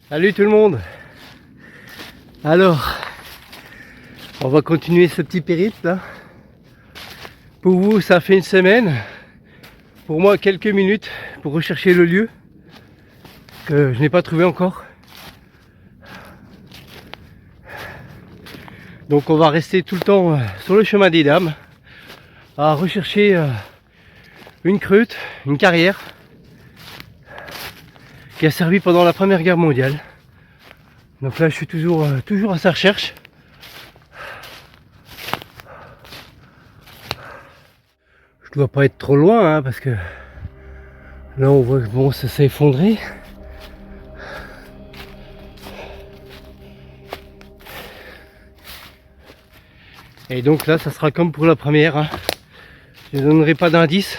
Salut tout le monde. Alors, on va continuer ce petit périple là. Pour vous, ça fait une semaine. Pour moi, quelques minutes pour rechercher le lieu que je n'ai pas trouvé encore. Donc on va rester tout le temps sur le chemin des dames à rechercher une creute, une carrière qui a servi pendant la Première Guerre mondiale. Donc là je suis toujours à sa recherche. Je dois pas être trop loin hein, parce que là on voit que bon, ça s'est effondré. Et donc là ça sera comme pour la première. Hein. Je ne donnerai pas d'indice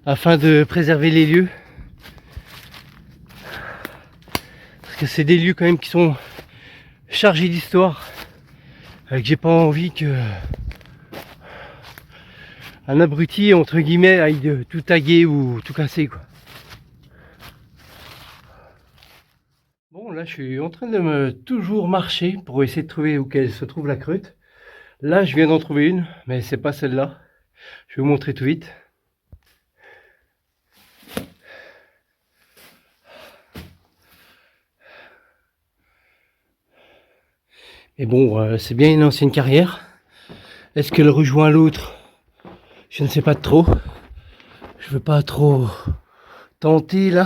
afin de préserver les lieux. Parce que c'est des lieux quand même qui sont chargés d'histoire. Et que j'ai pas envie que un abruti entre guillemets aille de tout taguer ou tout casser quoi. Bon là je suis en train de me toujours marcher pour essayer de trouver où qu'elle se trouve la creute. Là je viens d'en trouver une mais c'est pas celle-là. Je vais vous montrer tout vite. Mais bon c'est bien une ancienne carrière. Est-ce qu'elle rejoint l'autre? Je ne sais pas trop. Je veux pas trop tenter là.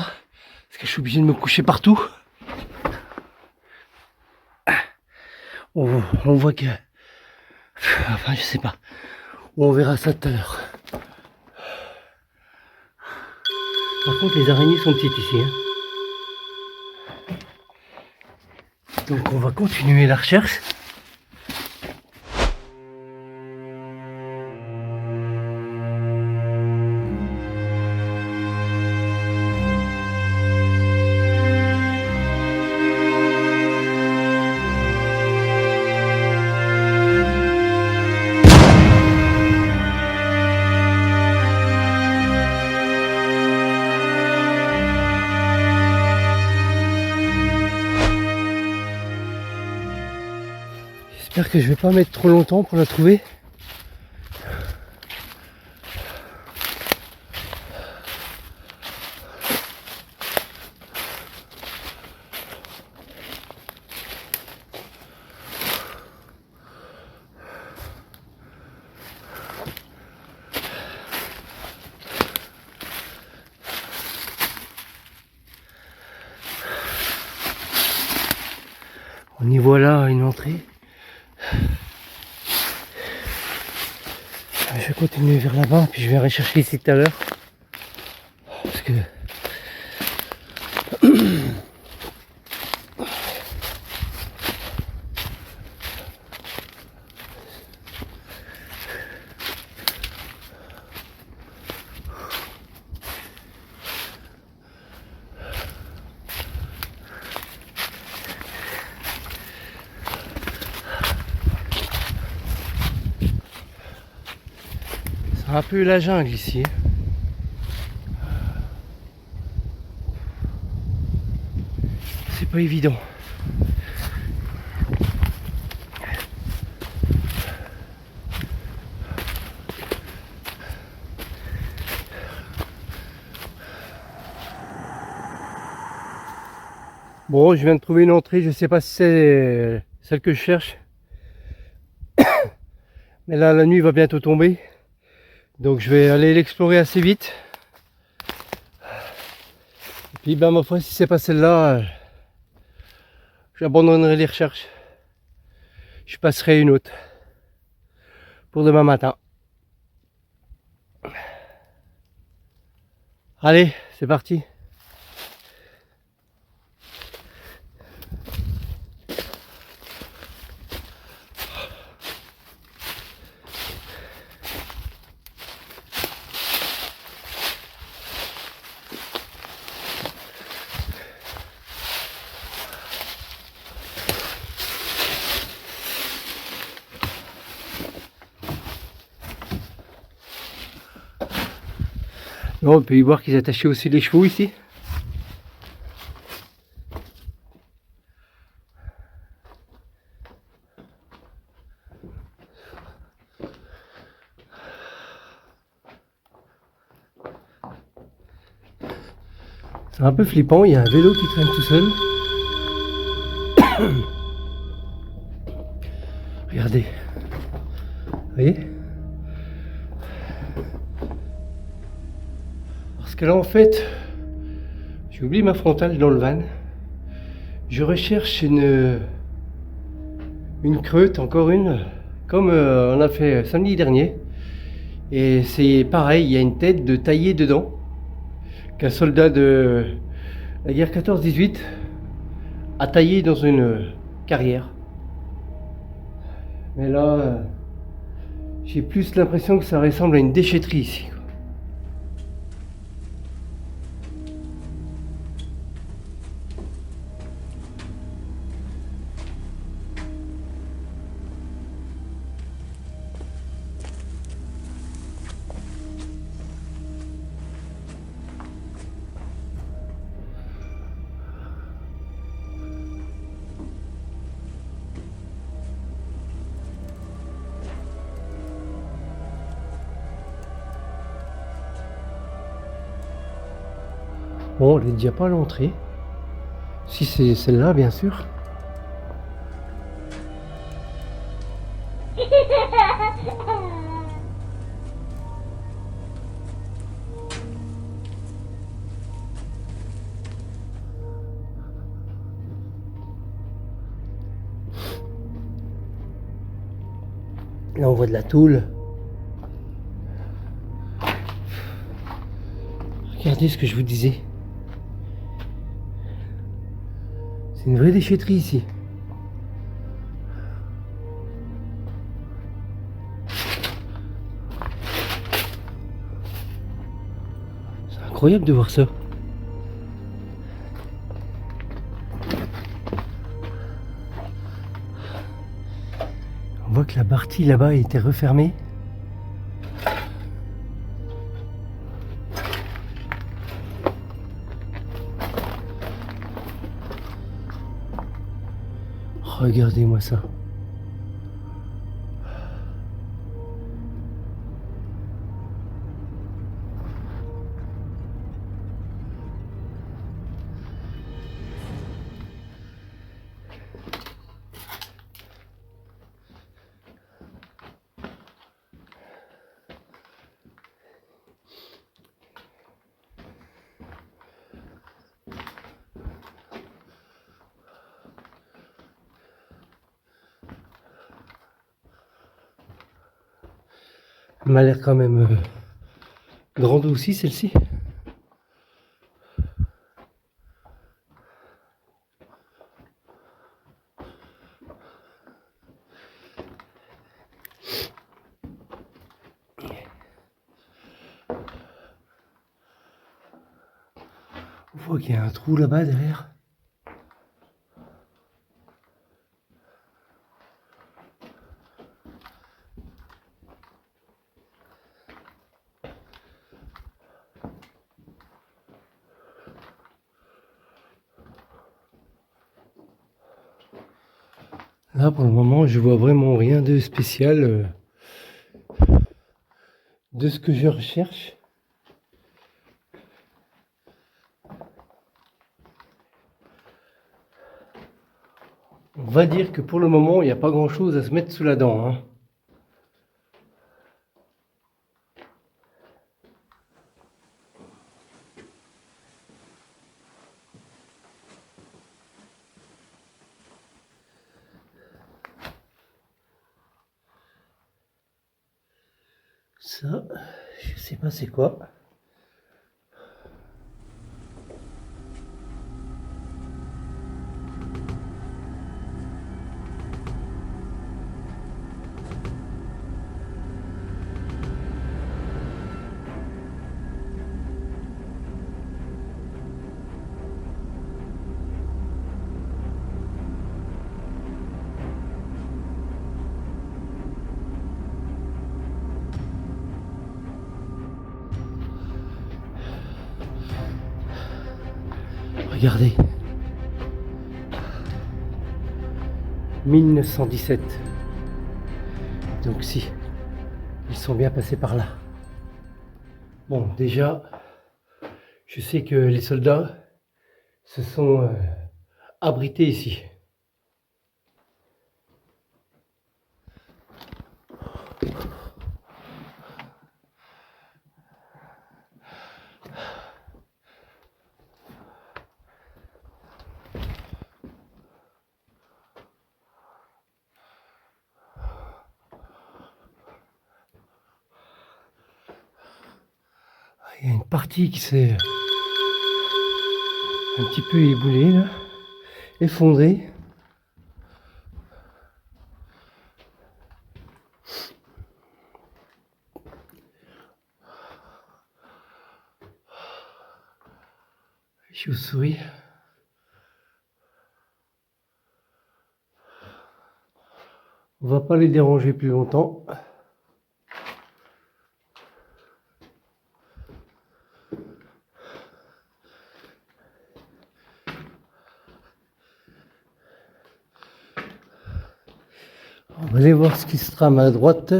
Parce que je suis obligé de me coucher partout. On voit que... Enfin je sais pas. On verra ça tout à l'heure. Par contre les araignées sont petites ici. Hein. Donc on va continuer la recherche. J'espère que je vais pas mettre trop longtemps pour la trouver. On y voit là une entrée. Je vais continuer vers là-bas, puis je vais rechercher ici tout à l'heure. Parce que... c'est un peu la jungle ici. C'est pas évident. Bon, je viens de trouver une entrée, je sais pas si c'est celle que je cherche. Mais là, la nuit va bientôt tomber. Donc je vais aller l'explorer assez vite. Et puis ben ma foi, si c'est pas celle-là, j'abandonnerai les recherches. Je passerai une autre. Pour demain matin. Allez, c'est parti. Bon, on peut y voir qu'ils attachaient aussi les chevaux ici. C'est un peu flippant, il y a un vélo qui traîne tout seul. Regardez. Vous voyez? Parce que là en fait, j'ai oublié ma frontale dans le van. Je recherche une creute, encore une, comme on a fait samedi dernier. Et c'est pareil, il y a une tête de taillé dedans, qu'un soldat de la guerre 14-18 a taillé dans une carrière. Mais là, j'ai plus l'impression que ça ressemble à une déchetterie ici. Bon, elle est déjà pas à l'entrée. Si c'est celle-là, bien sûr. Là, on voit de la tôle. Regardez ce que je vous disais. C'est une vraie déchetterie ici. C'est incroyable de voir ça. On voit que la partie là-bas était refermée. Regardez-moi ça. Elle m'a l'air quand même grande aussi, celle-ci. On voit qu'il y a un trou là-bas derrière. Là, pour le moment, je vois vraiment rien de spécial de ce que je recherche. On va dire que pour le moment, il n'y a pas grand-chose à se mettre sous la dent, hein. Ça, je sais pas c'est quoi. Regardez. 1917. Donc si, ils sont bien passés par là. Bon, déjà, je sais que les soldats, se sont abrités ici. Il y a une partie qui s'est un petit peu éboulée là, effondrée. Je vous souris. On va pas les déranger plus longtemps. On va aller voir ce qui se trame à droite.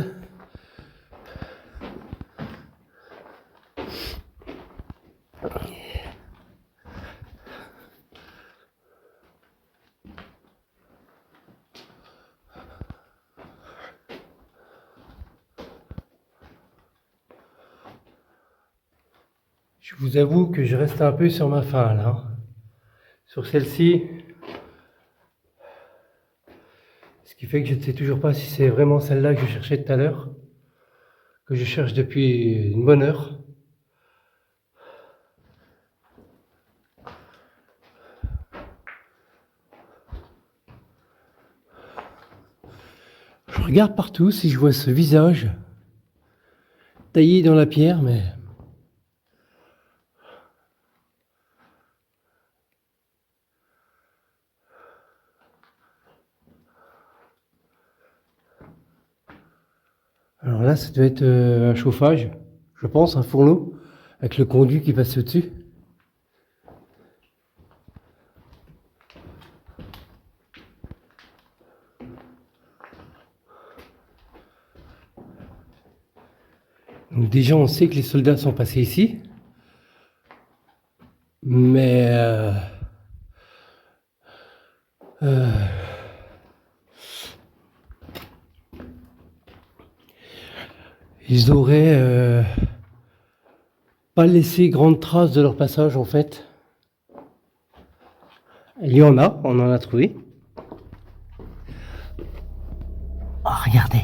Je vous avoue que je reste un peu sur ma faim là. Sur celle-ci. Ce qui fait que je ne sais toujours pas si c'est vraiment celle-là que je cherchais tout à l'heure. Que je cherche depuis une bonne heure. Je regarde partout si je vois ce visage taillé dans la pierre, mais alors là, ça doit être un chauffage, je pense, un fourneau, avec le conduit qui passe au-dessus. Donc déjà, on sait que les soldats sont passés ici, mais ils auraient pas laissé grande trace de leur passage en fait. Il y en a, on en a trouvé. Oh, regardez.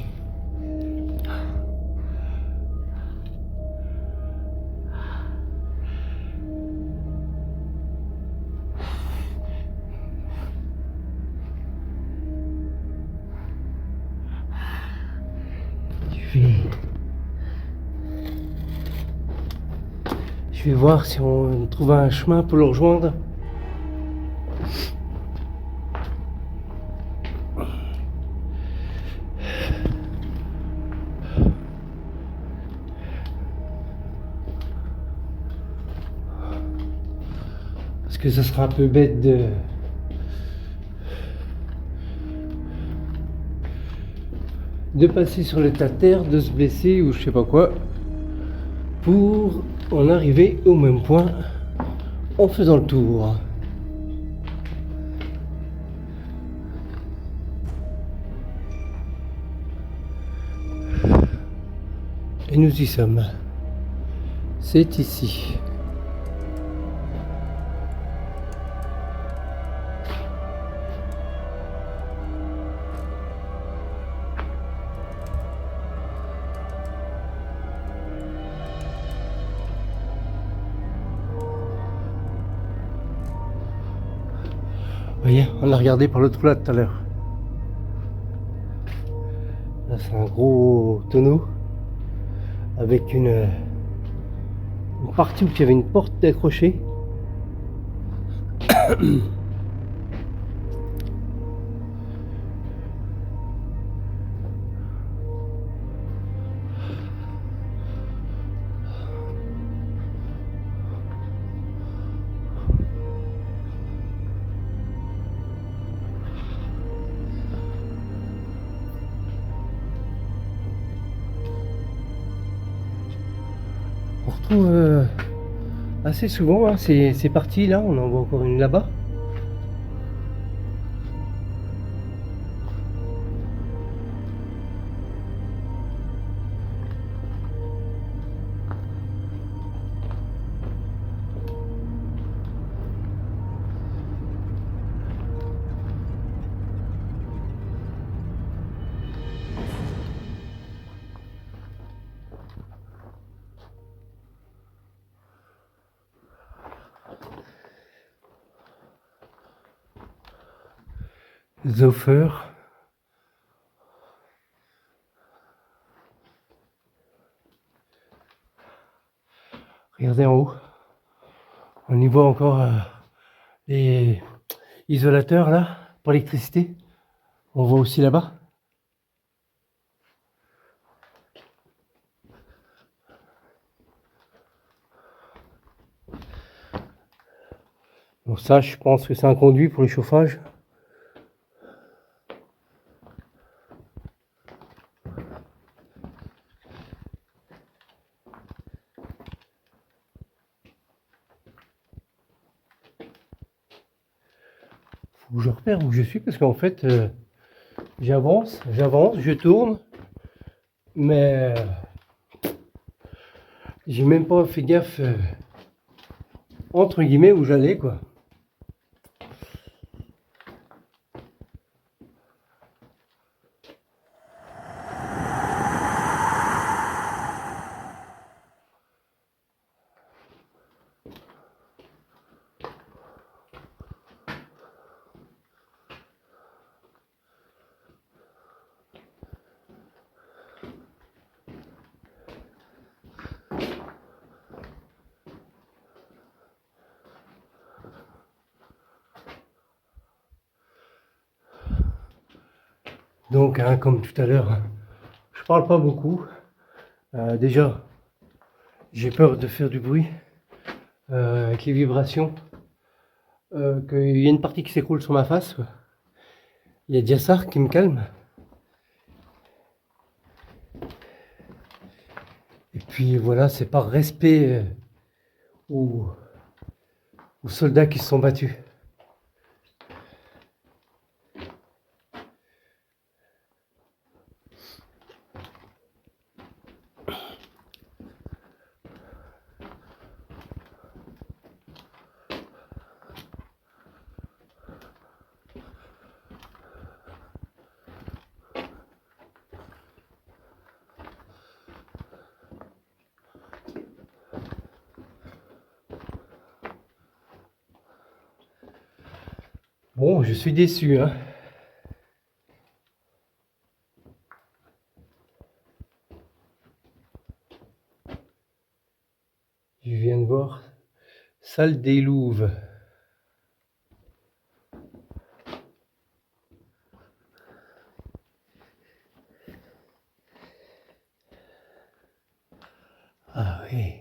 Je vais voir si on trouve un chemin pour le rejoindre. Parce que ça sera un peu bête de passer sur le tas de terre, de se blesser ou je sais pas quoi, pour en arriver au même point en faisant le tour. Et nous y sommes. C'est ici. Vous voyez, on a regardé par le trou là tout à l'heure. Là, c'est un gros tonneau avec une partie où il y avait une porte décrochée. On retrouve assez souvent, hein, c'est parti là, on en voit encore une là-bas. Zofer. Regardez en haut. On y voit encore les isolateurs là pour l'électricité. On voit aussi là-bas. Donc ça, je pense que c'est un conduit pour le chauffage. Faut que je repère où je suis parce qu'en fait, j'avance, je tourne, mais j'ai même pas fait gaffe entre guillemets où j'allais quoi. Donc, hein, comme tout à l'heure, je parle pas beaucoup. Déjà, j'ai peur de faire du bruit avec les vibrations. Qu'il y a une partie qui s'écroule sur ma face. Quoi. Il y a déjà ça qui me calme. Et puis voilà, c'est par respect aux soldats qui se sont battus. Bon, je suis déçu, hein. Je viens de voir Salle des Louves. Ah oui.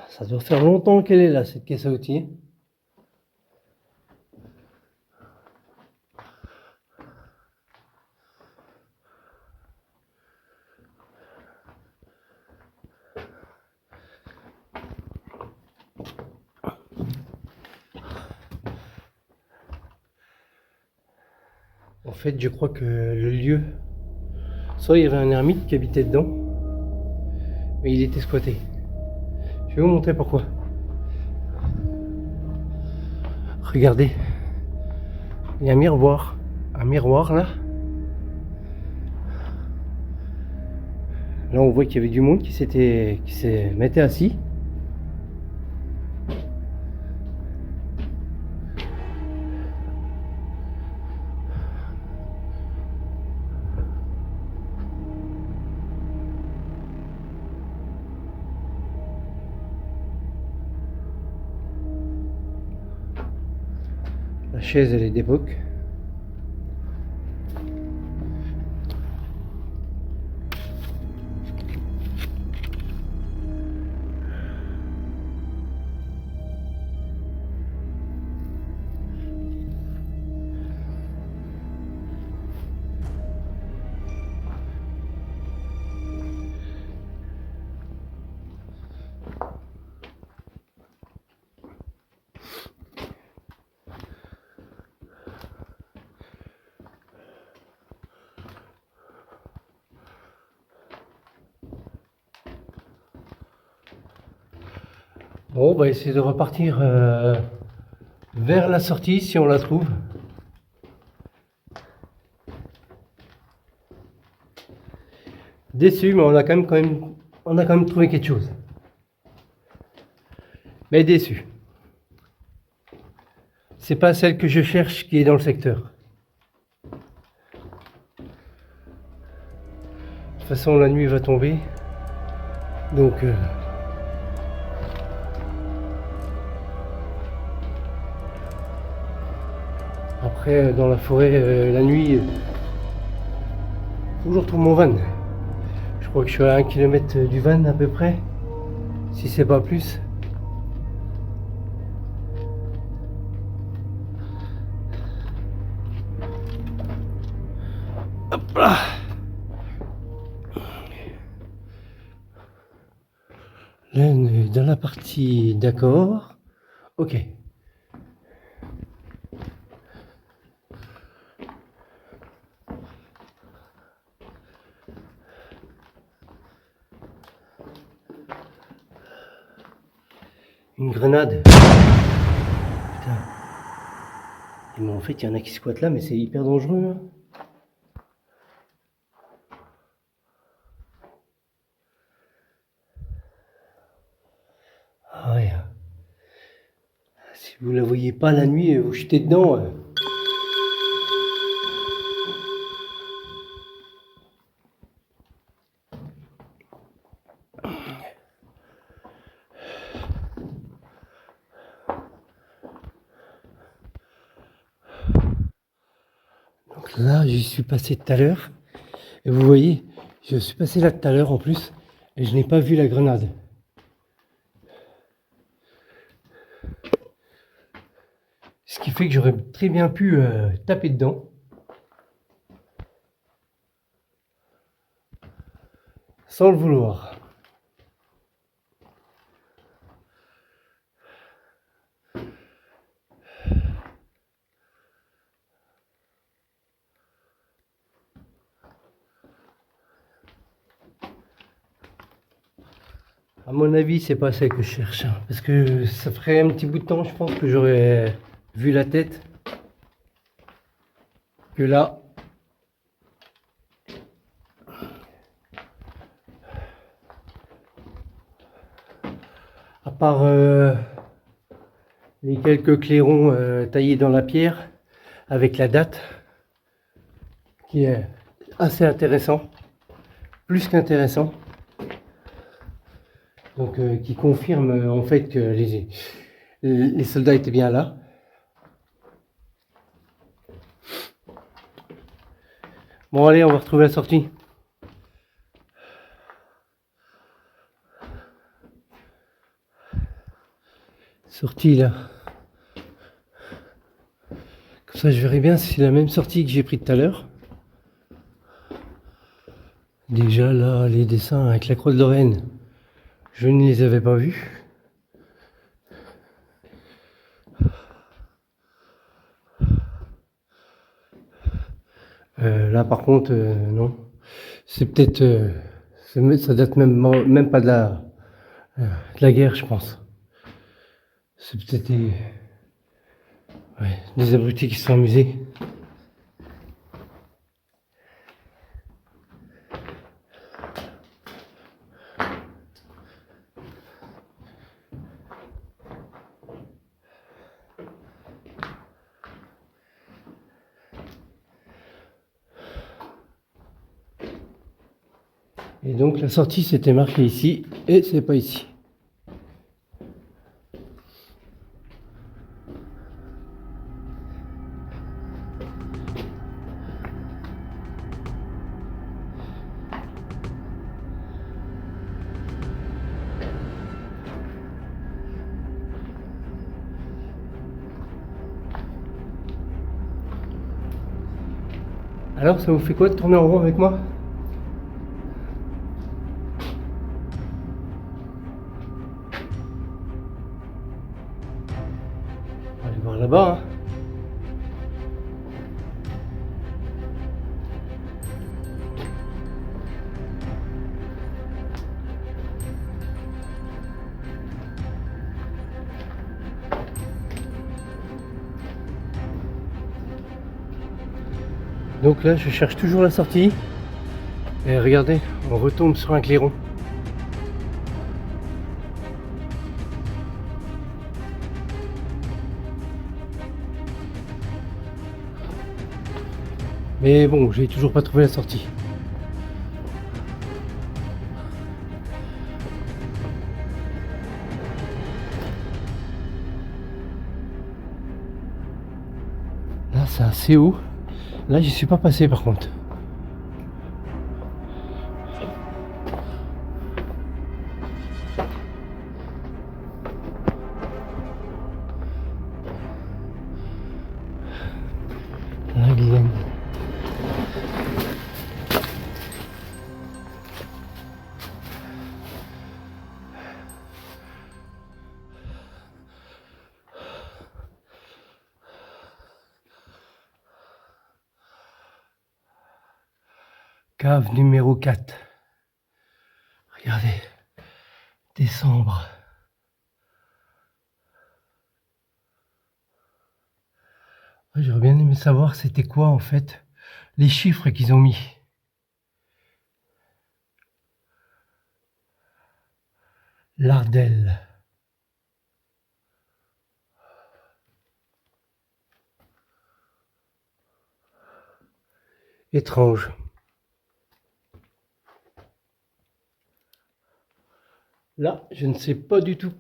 Ça doit faire longtemps qu'elle est là, cette caisse à outils. En fait, je crois que le lieu, soit il y avait un ermite qui habitait dedans, mais il était squatté. Je vais vous montrer pourquoi. Regardez, il y a un miroir là. Là, on voit qu'il y avait du monde qui s'est mettait assis. La chaise, elle est d'époque. Bon, on va essayer de repartir vers la sortie si on la trouve. Déçu, mais on a quand même trouvé quelque chose. Mais déçu. C'est pas celle que je cherche qui est dans le secteur. De toute façon, la nuit va tomber. Donc, après, dans la forêt, la nuit, faut que je retrouve mon van. Je crois que je suis à 1 km du van à peu près, si c'est pas plus. Hop là. Là, on est dans la partie d'accord. Ok. Une grenade. Putain. Mais en fait, il y en a qui squattent là, mais c'est hyper dangereux. Hein. Ah ouais. Si vous la voyez pas la nuit, vous jetez dedans. Donc là, j'y suis passé tout à l'heure. Et vous voyez, je suis passé là tout à l'heure en plus. Et je n'ai pas vu la grenade. Ce qui fait que j'aurais très bien pu taper dedans. Sans le vouloir. À mon avis, c'est pas ça que je cherche. Hein, parce que ça ferait un petit bout de temps, je pense, que j'aurais vu la tête. Que là. À part les quelques clairons taillés dans la pierre avec la date qui est assez intéressant, plus qu'intéressant, donc qui confirme en fait que les soldats étaient bien là. Bon allez, on va retrouver la sortie. Sortie là. Comme ça je verrai bien si c'est la même sortie que j'ai pris tout à l'heure. Déjà là, les dessins avec la croix de Lorraine, je ne les avais pas vus. Là par contre, non. C'est peut-être... ça date même pas de la guerre, je pense. C'est peut-être des abrutis qui se sont amusés. Et donc la sortie c'était marqué ici et c'est pas ici. Alors ça vous fait quoi de tourner en rond avec moi? On va aller voir là-bas. Hein. Donc là, je cherche toujours la sortie. Et regardez, on retombe sur un clairon. Mais bon, j'ai toujours pas trouvé la sortie. Là, c'est assez haut. Là, j'y suis pas passé par contre. La Guyane. Cave numéro 4. Regardez. Décembre. J'aurais bien aimé savoir c'était quoi en fait les chiffres qu'ils ont mis. Lardelle. Étrange. Là, je ne sais pas du tout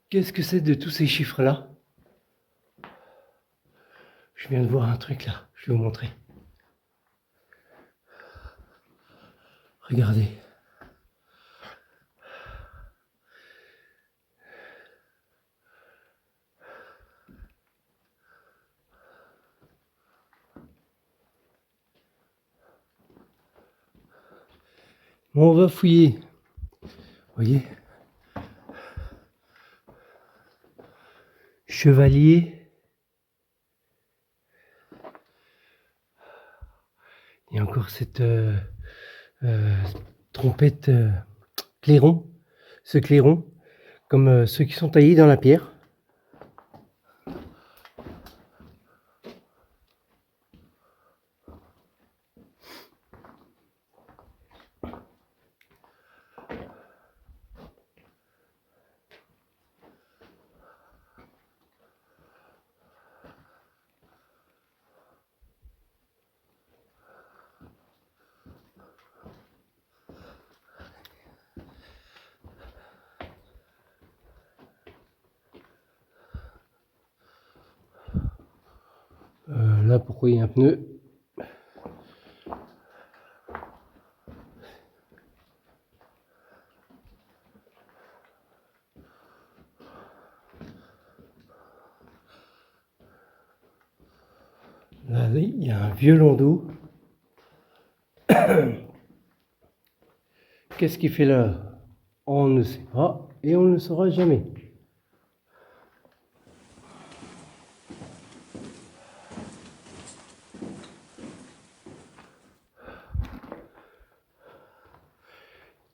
qu'est-ce que c'est de tous ces chiffres-là. Je viens de voir un truc là, je vais vous montrer. Regardez. Bon, on va fouiller. Vous voyez? Chevalier. Il y a encore cette trompette clairon. Ce clairon, comme ceux qui sont taillés dans la pierre. Là, pourquoi il y a un pneu? Là, il y a un violon d'eau. Qu'est-ce qu'il fait là? On ne sait pas et on ne le saura jamais.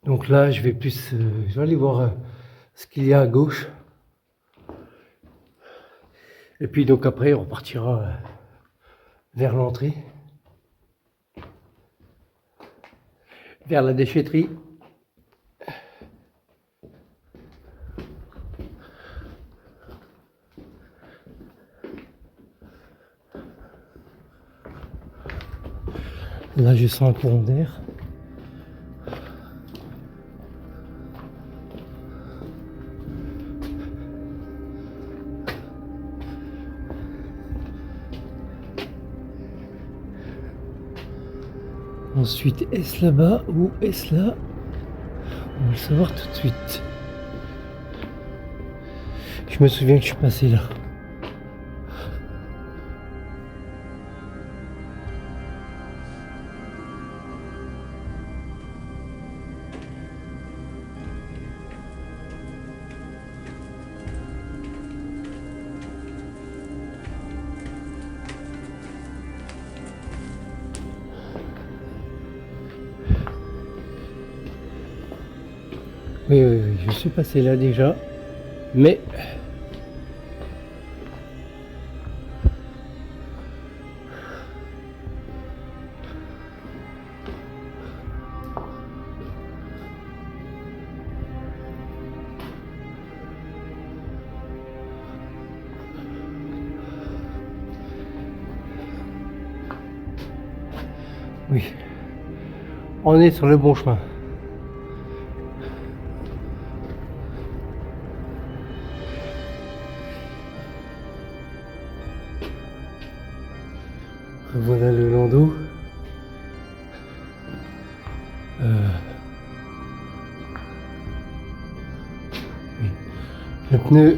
Donc là, je vais aller voir ce qu'il y a à gauche. Et puis donc après, on repartira vers l'entrée, vers la déchetterie. Là, je sens un courant d'air. Ensuite, est-ce là-bas ou est-ce là? On va le savoir tout de suite. Je me souviens que je suis passé là. Oui, oui, oui, je suis passé là déjà, mais Oui, on est sur le bon chemin. Voilà le landau. Oui. Le pneu,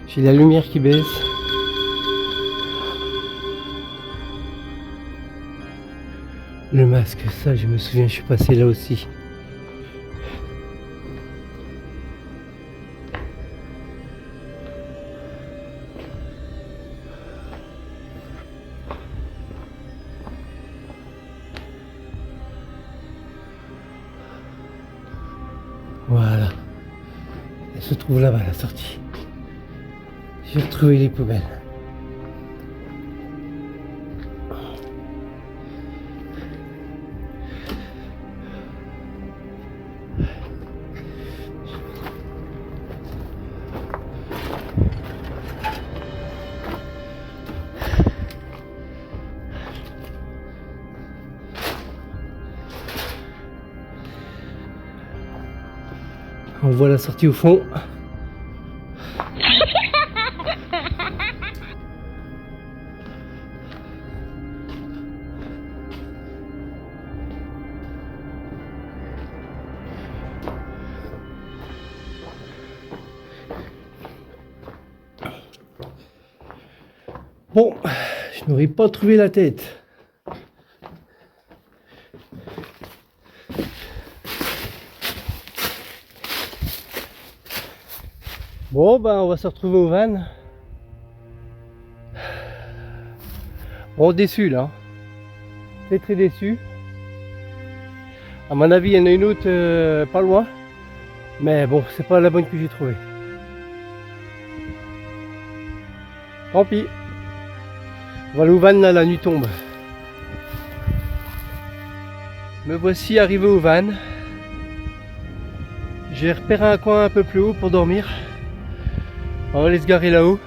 j'ai la lumière qui baisse. Le masque, ça je me souviens, je suis passé là aussi. Voilà. Elle se trouve là-bas, la sortie. J'ai retrouvé les poubelles. On voit la sortie au fond. Bon, je n'aurais pas trouvé la tête. Bon, ben on va se retrouver au van. Bon, déçu là. Très déçu. À mon avis, il y en a une autre pas loin. Mais bon, c'est pas la bonne que j'ai trouvée. Tant pis. Voilà au van là, la nuit tombe. Me voici arrivé au van. J'ai repéré un coin un peu plus haut pour dormir. On va aller se garer là-haut.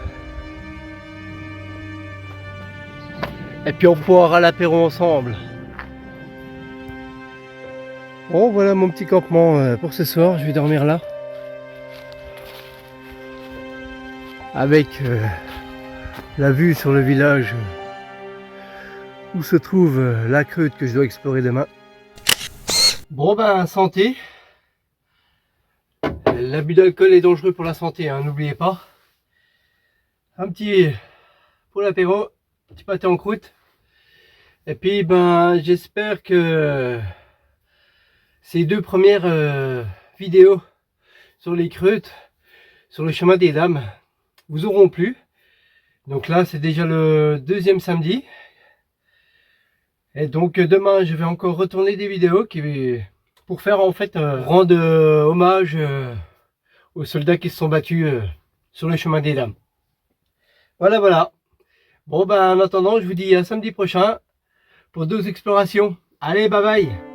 Et puis on pourra l'apéro ensemble. Bon, voilà mon petit campement pour ce soir. Je vais dormir là. Avec la vue sur le village où se trouve la creute que je dois explorer demain. Bon ben, santé. L'abus d'alcool est dangereux pour la santé, hein, n'oubliez pas. Un petit pour l'apéro, un petit pâté en croûte. Et puis ben, j'espère que ces deux premières vidéos sur les creutes, sur le chemin des dames, vous auront plu. Donc là, c'est déjà le deuxième samedi. Et donc demain, je vais encore retourner des vidéos pour faire en fait rendre hommage aux soldats qui se sont battus sur le chemin des dames. Voilà. Bon ben en attendant, je vous dis à samedi prochain pour d'autres explorations. Allez, bye bye.